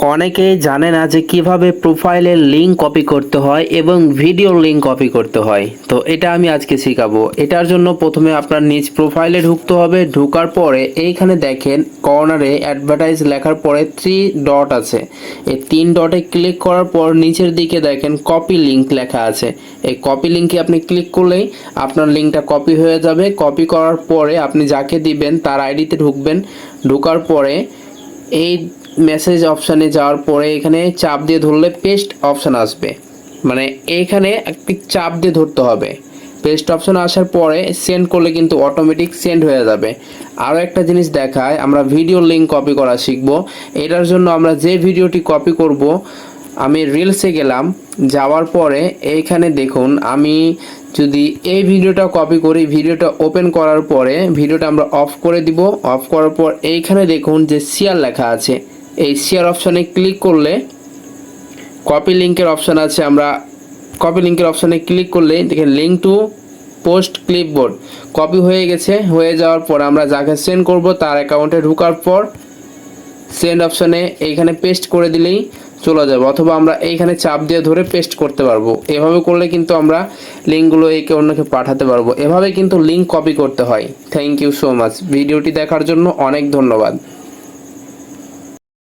অনেকেই জানে না যে কিভাবে প্রোফাইলের লিংক কপি করতে হয় এবং ভিডিওর লিংক কপি করতে হয়। তো এটা আমি আজকে শেখাবো। এটার জন্য প্রথমে আপনার নিজ প্রোফাইলে ঢুকতে হবে। ঢোকার পরে এইখানে দেখেন কর্নারে অ্যাডভার্টাইজ লেখার পরে 3 ডট আছে। এই 3 ডটে ক্লিক করার পর নিচের দিকে দেখেন কপি লিংক লেখা আছে। এই কপি লিংকে আপনি ক্লিক করলেই আপনার লিংকটা কপি হয়ে যাবে। কপি করার পরে আপনি যাকে দিবেন তার আইডিতে ঢুকবেন। ঢোকার পরে এই মেসেজ অপশানে যাওয়ার পরে এখানে চাপ দিয়ে ধরলে পেস্ট অপশান আসবে, মানে এইখানে একটি চাপ দিয়ে ধরতে হবে। পেস্ট অপশান আসার পরে সেন্ড করলে কিন্তু অটোমেটিক সেন্ড হয়ে যাবে। আরও একটা জিনিস দেখায়, আমরা ভিডিও লিংক কপি করা শিখব। এটার জন্য আমরা যে ভিডিওটি কপি করব, আমি রিলসে গেলাম, যাওয়ার পরে এইখানে দেখুন আমি যদি এই ভিডিওটা কপি করি, ভিডিওটা ওপেন করার পরে ভিডিওটা আমরা অফ করে দিব। অফ করার পর এইখানে দেখুন যে শেয়ার লেখা আছে, এই শেয়ার অপশানে ক্লিক করলে কপি লিঙ্কের অপশান আছে। আমরা কপি লিঙ্কের অপশানে ক্লিক করলে দেখেন link to post clipboard copy হয়ে গেছে। হয়ে যাওয়ার পর আমরা যাকে সেন্ড করব তার অ্যাকাউন্টে ঢোকার পর সেন্ড অপশানে এইখানে পেস্ট করে দিলেই চলে যাবে, অথবা আমরা এইখানে চাপ দিয়ে ধরে পেস্ট করতে পারবো। এভাবে করলে কিন্তু আমরা লিঙ্কগুলো একে অন্যকে পাঠাতে পারবো। এভাবে কিন্তু লিঙ্ক কপি করতে হয়। Thank you so much. ভিডিওটি দেখার জন্য অনেক ধন্যবাদ।